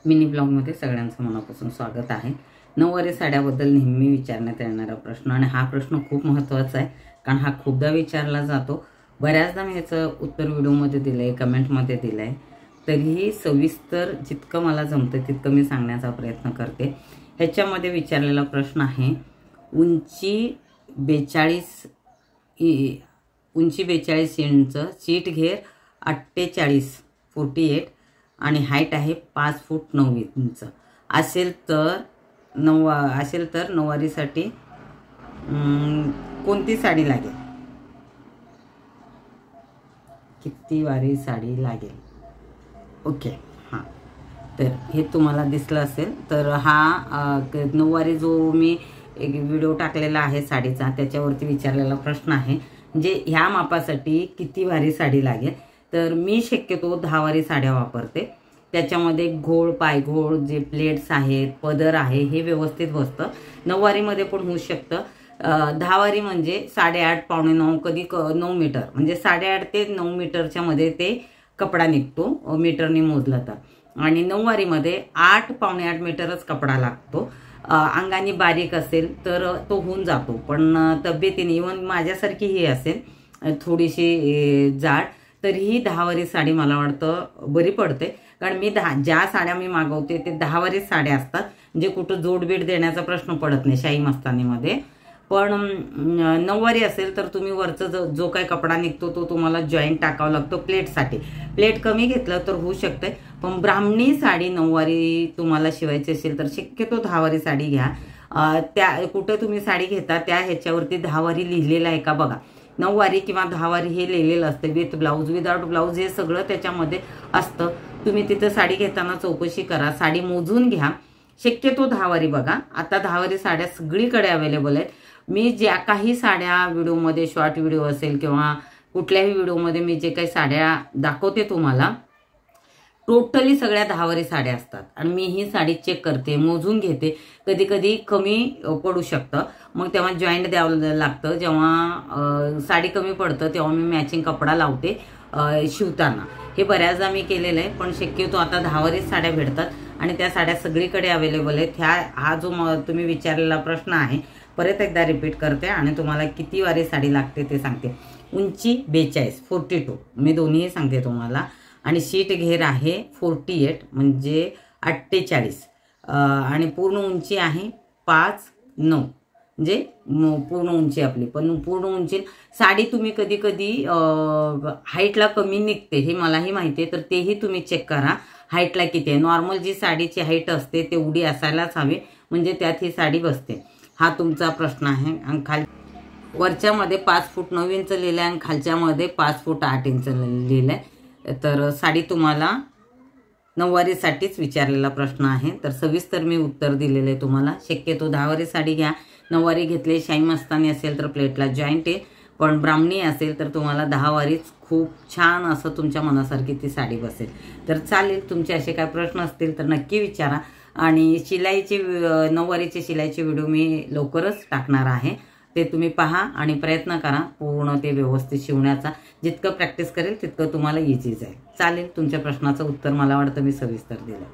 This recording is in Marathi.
मिनी ब्लॉगमध्ये सगळ्यांचं मनापासून स्वागत आहे। नऊवारी साड्याबद्दल नेहमी विचारण्यात येणारा प्रश्न आणि हा प्रश्न खूप महत्त्वाचा आहे कारण हा खूपदा विचारला जातो। बऱ्याचदा मी याचं उत्तर व्हिडिओमध्ये दिलंय, कमेंटमध्ये दिलंय, तरीही सविस्तर जितकं मला जमतं तितकं मी सांगण्याचा प्रयत्न करते। ह्याच्यामध्ये विचारलेला प्रश्न आहे उंची 42 इंच, सीट घेर 48 आणि हाईट आहे 5 फूट 9 इंच असेल तर नऊवारीसाठी कोणती साडी लागेल, किती वारी साडी लागेल? ओके, हां, तर हे तुम्हाला दिसलं असेल तर हा नऊवारी जो मी एक व्हिडिओ टाकलेला आहे साडीचा त्याच्यावरती विचारलेला प्रश्न आहे। म्हणजे ह्या मापासाठी किती वारी साडी लागेल? तर मी शक्यतो 10 वारी साड्या वापरते। त्याच्यामध्ये घोळ, पायघोळ, जे प्लेट्स आहेत, पदर आहे, हे व्यवस्थित बसतं। नऊवारीमध्ये पण होऊ शकतं। 10 वारी म्हणजे 8.5 पावणे 9, कधी 9 मीटर, म्हणजे 8.5 ते 9 मीटरच्या मध्ये ते कपडा निघतो मीटरने मोजला तर। आणि नऊवारीमध्ये 8 पावणे 8 मीटरच कपडा लागतो। अंगाने बारीक असेल तर तो होऊन जातो, पण तब्येतीने इव्हन माझ्यासारखी ही असेल थोडीशी जाड तरीही 10 वारी साडी मला वाटतं बरी पडते। कारण मी ज्या साड्या मी मागवते ते 10 वारी साड्या असतात, म्हणजे कुठं जोडबीड देण्याचा प्रश्न पडत नाही शाही मस्तानीमध्ये। पण नऊवारी असेल तर तुम्ही वरचा जो काही कपडा निघतो तो तुम्हाला जॉईंट टाकावा लागतो प्लेटसाठी। प्लेट कमी घेतलं तर होऊ शकते, पण ब्राह्मणी साडी नऊवारी तुम्हाला शिवायची असेल तर शक्यतो 10 वारी साडी घ्या। त्या कुठं तुम्ही साडी घेता त्या ह्याच्यावरती 10 वारी लिहिलेलं आहे का बघा। 9 वारी किंवा 10 वारी हे लिहिलेलं असतं, विथ ब्लाऊज, विदाउट ब्लाऊज, हे सगळं त्याच्यामध्ये असतं। तुम्ही तिथं साडी घेताना चौकशी करा, साडी मोजून घ्या। शक्यतो 10 वारी बघा। आता 10 वारी साड्या सगळीकडे अवेलेबल आहेत। मी ज्या काही साड्या व्हिडिओमध्ये, शॉर्ट व्हिडिओ असेल किंवा कुठल्याही व्हिडिओमध्ये मी जे काही साड्या दाखवते तुम्हाला, टोटली सगळ्या 10 वारी साड्या असतात आणि मी ही साडी चेक करते, मोजून घेते। कधी कधी कमी पडू शकतं, मग तेव्हा जॉईंट द्यावं लागतं। जेव्हा साडी कमी पडतं तेव्हा मी मॅचिंग कपडा लावते शिवताना। हे बऱ्याचदा मी केलेलं आहे, पण शक्यतो आता 10 वारी साड्या भेटतात आणि त्या साड्या सगळीकडे अवेलेबल आहेत। हा जो तुम्ही विचारलेला प्रश्न आहे परत एकदा रिपीट करते आणि तुम्हाला किती वारी साडी लागते ते सांगते। उंची 42 मी दोन्हीही सांगते तुम्हाला, आणि सीट घेर आहे 48 म्हणजे 48, आणि पूर्ण उंची आहे 5'9", म्हणजे पूर्ण उंची आपली। पण पूर्ण उंची साडी तुम्ही कधी कधी हाईटला कमी निघते, हे मलाही माहिती आहे, तर तेही तुम्ही चेक करा हाईटला किती आहे। नॉर्मल जी साडीची हाईट असते तेवढी असायलाच हवी, म्हणजे त्यात ही साडी बसते। हा तुमचा प्रश्न आहे। आणि वरच्यामध्ये 5 फूट 9 इंच लिहिलं आहे आणि खालच्यामध्ये 5 फूट 8 इंच लिहिलं आहे। तर साडी तुम्हाला नऊवारीसाठीच विचारलेला प्रश्न आहे, तर सविस्तर मी उत्तर दिलेलं आहे तुम्हाला। शक्यतो 10 वारी साडी घ्या। नऊवारी घेतले शाही मस्तानी असेल तर प्लेटला जॉईंट आहे, पण ब्राह्मणी असेल तर तुम्हाला 10 वारीच खूप छान असं तुमच्या मनासारखी ती साडी बसेल। तर चालेल, तुमचे असे काय प्रश्न असतील तर नक्की विचारा। आणि शिलाईचे नऊवारीचे शिलाईचे व्हिडिओ मी लवकरच टाकणार आहे, ते तुम्ही पहा आणि प्रयत्न करा पूर्ण ते व्यवस्थित शिवण्याचा। जितकं प्रॅक्टिस करेल तितकं तुम्हाला इझी जाईल। चालेल, तुमच्या प्रश्नाचं उत्तर मला वाटतं मी सविस्तर दिलं।